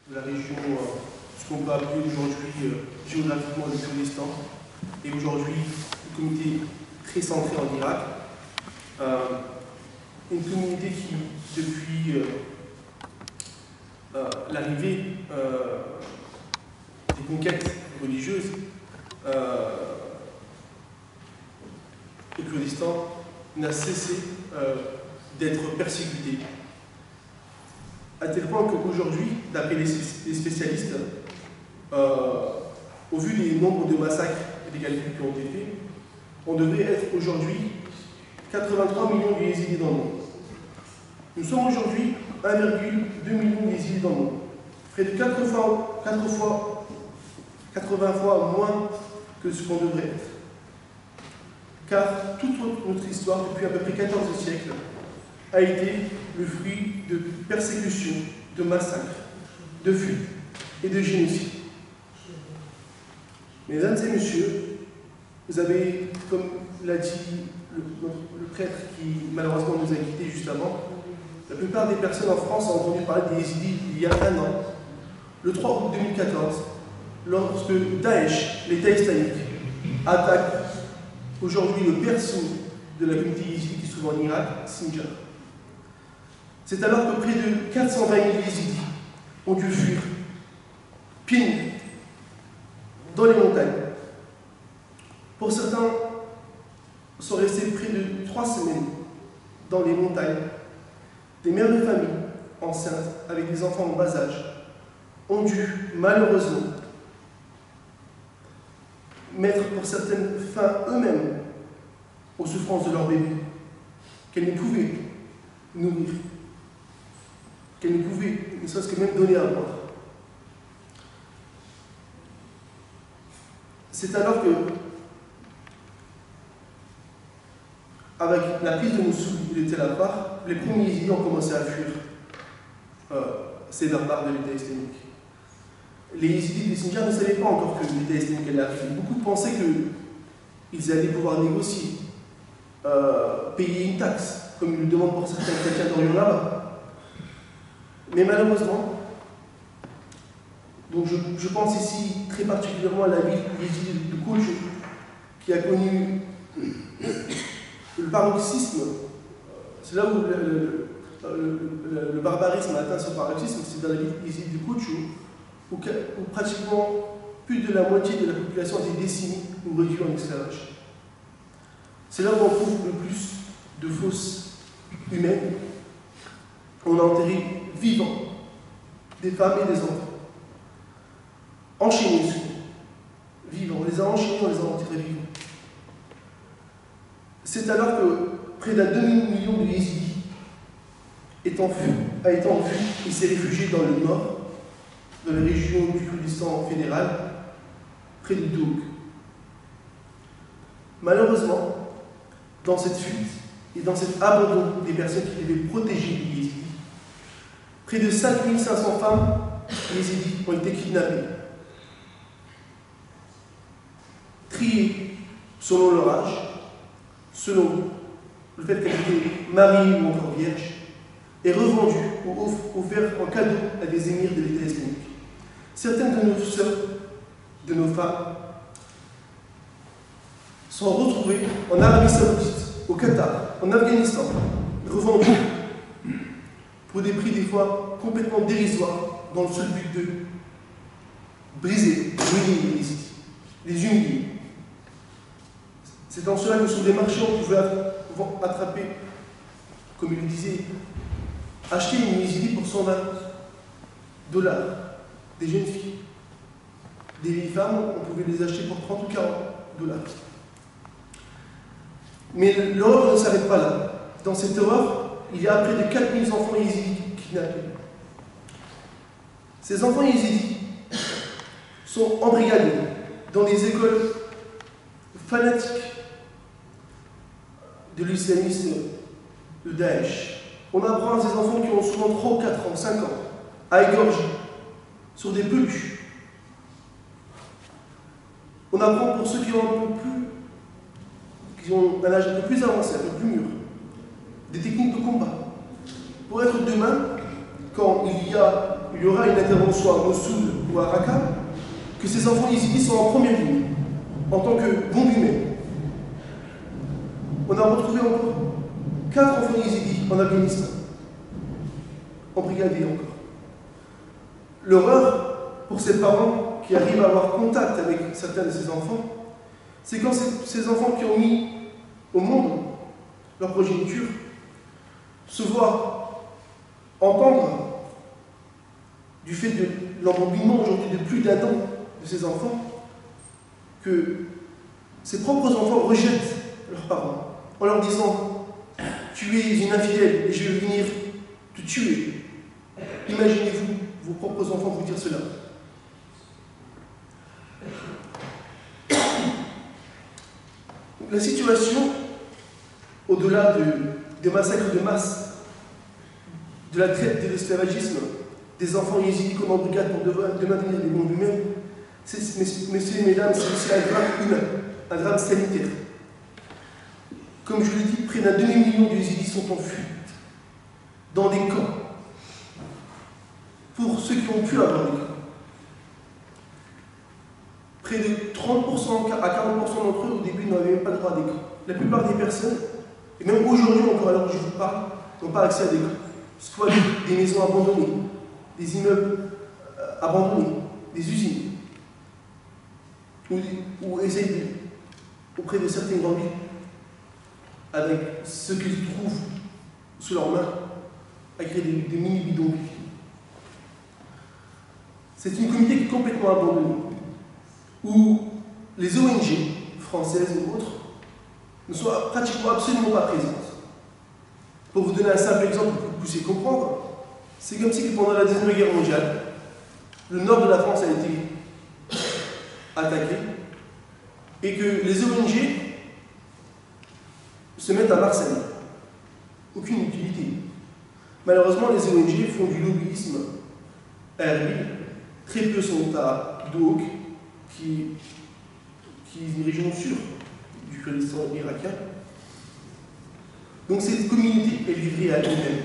de la région, ce qu'on peut appeler aujourd'hui géographiquement le Kurdistan, et aujourd'hui une communauté très centrée en Irak. Une communauté qui, depuis l'arrivée des conquêtes religieuses au Kurdistan, n'a cessé d'être persécutée. À tel point qu'aujourd'hui, d'après les spécialistes, au vu des nombres de massacres et des calculs qui ont été faits, on devrait être aujourd'hui 83 millions de Yézidis dans le monde. Nous sommes aujourd'hui 1,2 million de Yézidis dans le monde. Près de 80 fois moins que ce qu'on devrait être. Car toute notre histoire, depuis à peu près 14 siècles, a été le fruit de persécutions, de massacres, de fuites et de génocides. Mesdames et messieurs, vous avez, comme l'a dit le prêtre qui malheureusement nous a quittés juste avant, la plupart des personnes en France ont entendu parler des Yézidis il y a un an, le 3 août 2014, lorsque Daesh, l'État islamique, attaque aujourd'hui le berceau de la communauté yézidi qui se trouve en Irak, Sinjar. C'est alors que près de 420 000 Yézidis ont dû fuir, pieds nus, dans les montagnes. Pour certains, sont restés près de 3 semaines dans les montagnes. Des mères de famille enceintes avec des enfants en bas âge ont dû malheureusement mettre pour certaines fin eux-mêmes aux souffrances de leur bébé, qu'elles ne pouvaient nourrir, qu'elles ne pouvaient ne serait-ce que même donner à boire. C'est alors que, avec la prise de Mossoul et de Tel Afar, les premiers Yézidis ont commencé à fuir ces barbares de l'État islamique. Les Yézidis de Sinjar ne savaient pas encore que l'État islamique allait arriver. Beaucoup pensaient qu'ils allaient pouvoir négocier, payer une taxe, comme ils le demandent pour certains chrétiens d'Orient là-bas. Mais malheureusement, donc je pense ici très particulièrement à la ville yézidi de Koujou, qui a connu le paroxysme. C'est là où le barbarisme a atteint son paroxysme, c'est dans la ville yézidi de Koujou, où pratiquement plus de la moitié de la population a été décimée ou réduite en esclavage. C'est là où on trouve le plus de fosses humaines. On a enterré vivants des femmes et des enfants. Enchaînés souvent. Vivants. On les a enchaînés, on les a enterrés vivants. C'est alors que près d'un demi-million de Yézidis a été enfui et s'est réfugié dans le nord, dans la région du Kurdistan fédéral, près de Douk. Malheureusement, dans cette fuite et dans cet abandon des personnes qui devaient protéger les Yézidis, près de 5500 femmes yézidis ont été kidnappées, triées selon leur âge, selon le fait qu'elles étaient mariées ou encore vierges, et revendues ou offertes en cadeau à des émirs de l'État islamique. Certaines de nos sœurs, de nos femmes, sont retrouvées en Arabie Saoudite, au Qatar, en Afghanistan, revendues pour des prix des fois complètement dérisoires, dans le seul but de briser, ruiner les humilier. C'est dans cela que sur des marchés on pouvait attraper, comme il le disait, acheter une Yézidi pour $120, des jeunes filles. Des vieilles femmes, on pouvait les acheter pour $30 ou $40. Mais l'horreur ne s'arrête pas là. Dans cette horreur, il y a près de 4000 enfants yézidis kidnappés. Ces enfants yézidis sont embrigadés dans des écoles fanatiques de l'islamisme de Daesh. On apprend à ces enfants qui ont souvent 3 ou 4 ans, 5 ans, à égorger sur des peluches. On apprend pour ceux qui ont un âge un peu plus avancé, un peu plus mûr, des techniques de combat. Pour être demain, quand il y a il y aura une intervention à Mossoul ou à Raqqa, que ces enfants yézidis sont en première ligne, en tant que bombes humaines. On a retrouvé encore 4 enfants yézidis en Afghanistan, en brigadier encore. L'horreur pour ces parents qui arrivent à avoir contact avec certains de ces enfants, c'est quand ces enfants qui ont mis au monde leur progéniture se voient entendre du fait de l'embobbinement aujourd'hui de plus d'un an de ces enfants que ses propres enfants rejettent leurs parents en leur disant « Tu es une infidèle et je vais venir te tuer ». Imaginez-vous vos propres enfants vous dire cela. La situation, au-delà des massacres de masse, de la traite, de l'esclavagisme, des enfants yézidis qu'on embrigade pour maintenir les bombes humaines, messieurs et mesdames, c'est aussi un drame humain, un drame sanitaire. Comme je l'ai dit, près d'un demi-million de yézidis sont en fuite, dans des camps, pour ceux qui ont pu avoir des camps. Près de 30% à 40% d'entre eux, au début, n'avaient même pas droit à des camps. La plupart des personnes, et même aujourd'hui encore à l'heure où je vous parle, n'ont pas accès à des camps. Soit des maisons abandonnées, des immeubles abandonnés, des usines, ou essayent auprès de certaines grandes villes, avec ce qu'ils trouvent sous leurs mains, à créer des mini-bidonvilles. C'est une communauté qui est complètement abandonnée, où les ONG françaises ou autres ne sont pratiquement absolument pas présentes. Pour vous donner un simple exemple pour que vous puissiez comprendre, c'est comme si pendant la Deuxième Guerre mondiale, le nord de la France a été attaqué et que les ONG se mettent à Marseille. Aucune utilité. Malheureusement, les ONG font du lobbyisme aérien. Très peu sont à Dohuk, qui est une région sûre du Kurdistan irakien. Donc cette communauté est livrée à elle-même.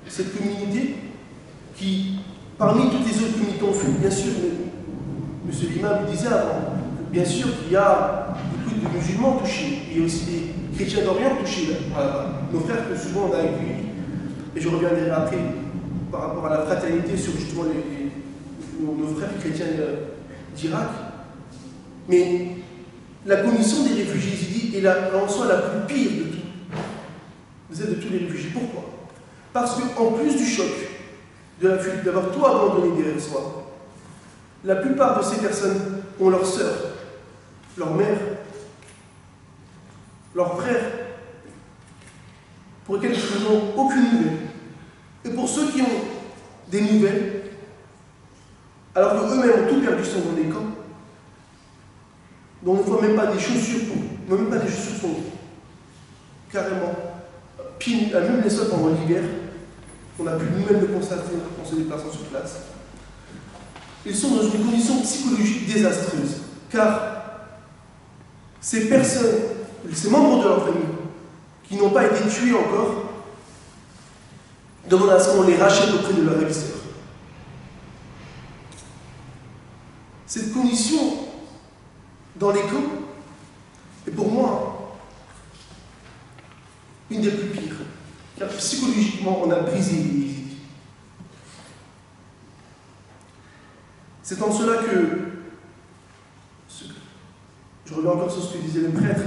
Cette communauté qui, parmi toutes les autres communautés en fuite, bien sûr, M. l'imam le disait avant, bien sûr qu'il y a beaucoup de musulmans touchés, il y a aussi des chrétiens d'Orient touchés là. Nos frères que souvent on a accueillis, et je reviendrai après par rapport à la fraternité sur justement nos frères chrétiens d'Irak. Mais la condition des réfugiés yézidis est en soi la plus pire de tout. Vous êtes de tous les réfugiés. Pourquoi? Parce qu'en plus du choc de la fuite, d'avoir tout abandonné derrière soi, la plupart de ces personnes ont leurs sœurs, leurs mères, leurs frères, pour lesquels ils n'ont aucune nouvelle. Et pour ceux qui ont des nouvelles, alors qu'eux-mêmes ont tout perdu, sont dans des camps, dont on ne voit même pas des chaussures pour, même pas des chaussures sont carrément pieds nus, à même les sols pendant l'hiver. On a pu nous-mêmes le constater en se déplaçant sur place. Ils sont dans une condition psychologique désastreuse, car ces personnes, ces membres de leur famille, qui n'ont pas été tués encore, demandent à ce qu'on les rachète auprès de leur ravisseur. Cette condition dans les camps est pour moi une des plus pires, car psychologiquement on a brisé les yézidis. C'est en cela que, je reviens encore sur ce que disait le prêtre,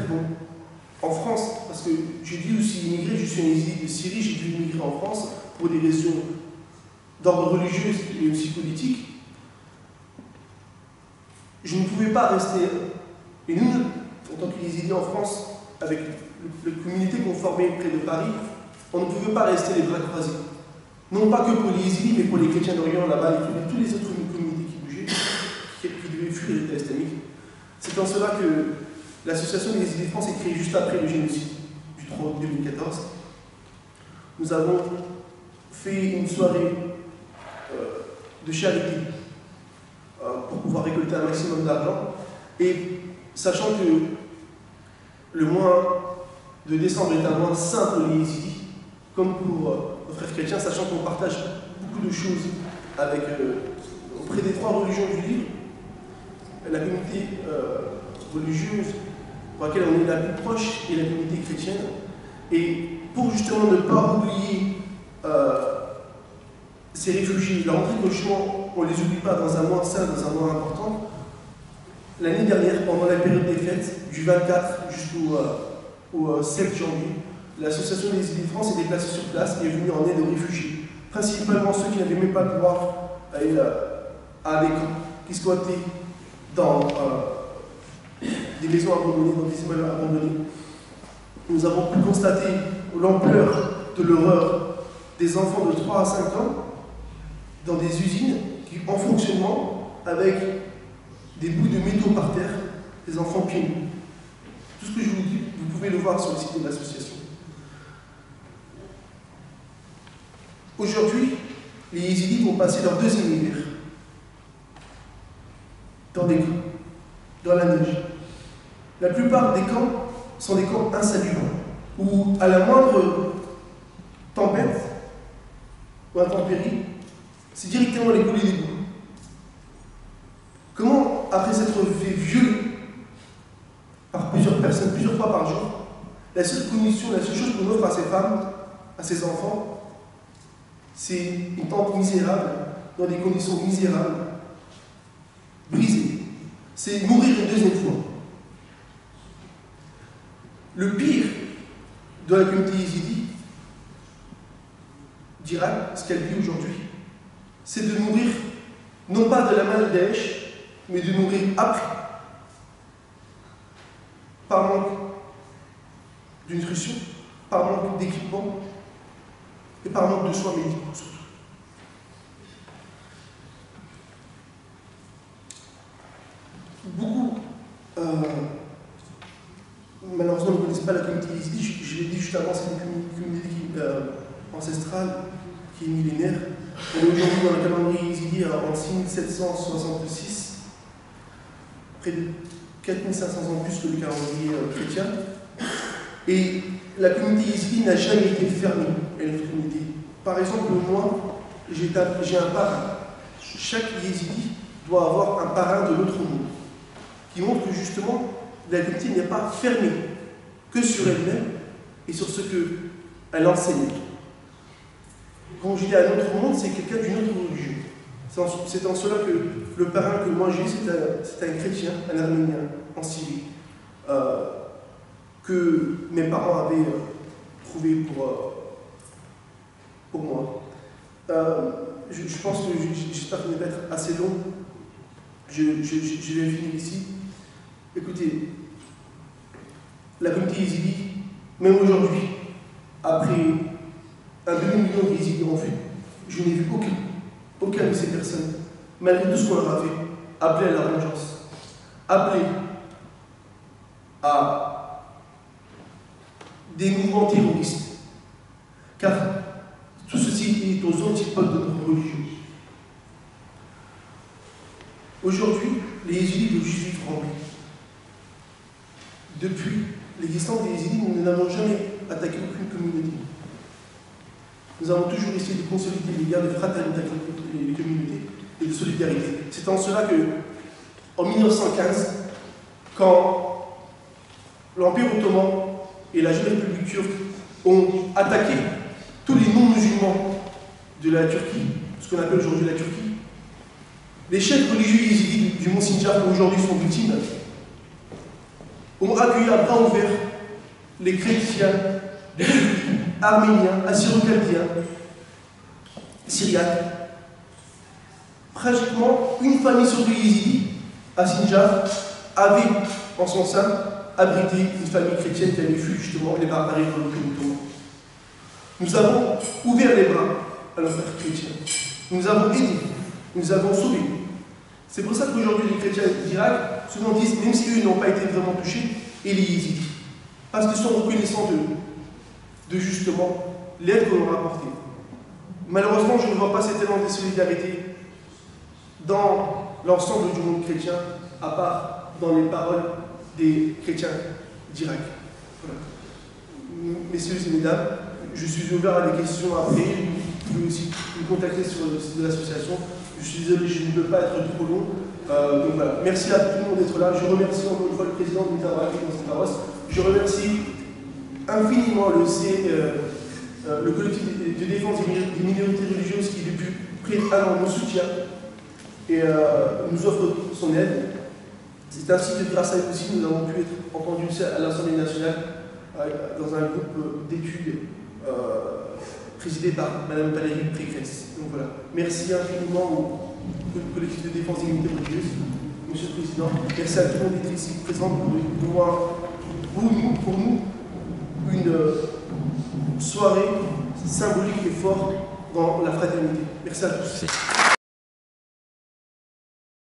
en France, parce que j'ai dû aussi immigrer, je suis un yézidi de Syrie, j'ai dû immigrer en France pour des raisons d'ordre religieux et aussi politique. Je ne pouvais pas rester, et nous, en tant que yézidis en France, avec la communauté qu'on formait près de Paris, on ne pouvait pas rester les bras croisés. Non pas que pour les yézidis, mais pour les chrétiens d'Orient là-bas et tous les autres communautés qui bougeaient, qui devaient fuir l'État islamique. C'est en cela que l'association des yézidis de France est créée juste après le génocide du 3 août 2014. Nous avons fait une soirée de charité pour pouvoir récolter un maximum d'argent. Et sachant que le mois de décembre est un mois saint pour les yézidis, comme pour nos frères chrétiens, sachant qu'on partage beaucoup de choses avec, auprès des trois religions du livre, la communauté religieuse pour laquelle on est la plus proche est la communauté chrétienne. Et pour justement ne pas oublier ces réfugiés, leur entrée logement, on ne les oublie pas dans un mois saint, dans un mois important. L'année dernière, pendant la période des fêtes, du 24 jusqu'au 7 janvier, l'association des Idées de France s'est déplacée sur place et est venue en aide aux réfugiés, principalement ceux qui n'avaient même pas le pouvoir aller à des camps, qui squattaient dans des maisons abandonnées, dans des immeubles abandonnés. Nous avons pu constater l'ampleur de l'horreur des enfants de 3 à 5 ans dans des usines en fonctionnement avec des bouts de métaux par terre, des enfants pieds nus. Tout ce que je vous dis, vous pouvez le voir sur le site de l'association. Aujourd'hui, les Yézidis vont passer leur deuxième hiver dans des camps, dans la neige. La plupart des camps sont des camps insalubres, où à la moindre tempête ou intempérie, c'est directement les coulées d'égout. Comment, après s'être fait violer par plusieurs personnes, plusieurs fois par jour, la seule condition, la seule chose qu'on offre à ces femmes, à ces enfants, c'est une tente misérable, dans des conditions misérables, brisées. C'est mourir une deuxième fois. Le pire de la communauté yézidi d'Irak, ce qu'elle vit aujourd'hui, c'est de mourir, non pas de la main de Daesh, mais de mourir après, par manque de nutrition, par manque d'équipement et par manque de soins médicaux surtout. Beaucoup, malheureusement, ne connaissent pas la communauté yézidi. Je l'ai dit juste avant, c'est une communauté ancestrale qui est millénaire. On est aujourd'hui dans le calendrier yézidi en 6766, près de 4500 ans plus que le calendrier chrétien. Et la communauté yézidi n'a jamais été fermée à une autre communauté. Par exemple, moi, j'ai un parrain. Chaque yézidi doit avoir un parrain de l'autre monde, qui montre que justement, la communauté n'est pas fermée que sur elle-même et sur ce qu'elle enseigne. Quand je dis à l'autre monde, c'est quelqu'un d'une autre religion. C'est en cela que le parrain que moi j'ai, c'est un chrétien, un arménien en Syrie, que mes parents avaient trouvé pour moi. Je pense que j'espère que je vais être assez long. Je vais finir ici. Écoutez, la communauté yézidi, même aujourd'hui, après un demi-million de yézidis en vue, je n'ai vu aucun de ces personnes, malgré tout ce qu'on leur a fait, appeler à la vengeance, appeler à des mouvements terroristes, car tout ceci est aux antipodes de notre religion. Aujourd'hui, les yézidis doivent juste vivre en paix. Depuis l'existence des yézidis, nous n'avons jamais attaqué aucune communauté. Nous avons toujours essayé de consolider les liens de fraternité avec les communautés et de solidarité. C'est en cela que, en 1915, quand l'Empire ottoman et la Jeune République turque ont attaqué tous les non-musulmans de la Turquie, ce qu'on appelle aujourd'hui la Turquie, les chefs religieux yézidis du Mont Sinjar, qui aujourd'hui sont victimes, ont accueilli à bras ouverts les chrétiens de Turquie, arméniens, assyro-chaldéens, syriaques. Pratiquement une famille sur deux yézidis à Sinjar avait en son sein abrité une famille chrétienne qui avait fui justement les barbaries de l'Empire ottoman. Nous avons ouvert les bras à leurs frères chrétiens. Nous avons aidé, nous avons sauvé. C'est pour ça qu'aujourd'hui les chrétiens d'Irak souvent disent, même si eux n'ont pas été vraiment touchés, et les yézidis. Parce qu'ils sont reconnaissants de justement l'aide qu'on leur a apportée. Malheureusement, je ne vois pas cet élan de solidarité dans l'ensemble du monde chrétien, à part dans les paroles des chrétiens d'Irak. Voilà. Messieurs et mesdames, je suis ouvert à des questions après. pouvez aussi nous contacter sur le site de l'association. Je suis désolé, je ne peux pas être trop long. Donc voilà, merci à tout le monde d'être là. Je remercie encore une fois le président de Mitterrand dans cette paroisse. Je remercie infiniment le collectif de défense des minorités religieuses qui, depuis près d'1 an, nous soutient et nous offre son aide. C'est ainsi que grâce à eux aussi, nous avons pu être entendus à l'Assemblée nationale dans un groupe d'études présidé par Mme Valérie Pécresse. Donc voilà, merci infiniment au collectif de défense des minorités religieuses. Monsieur le Président, merci à tout le monde d'être ici présent pour nous une soirée symbolique et forte dans la fraternité. Merci à tous.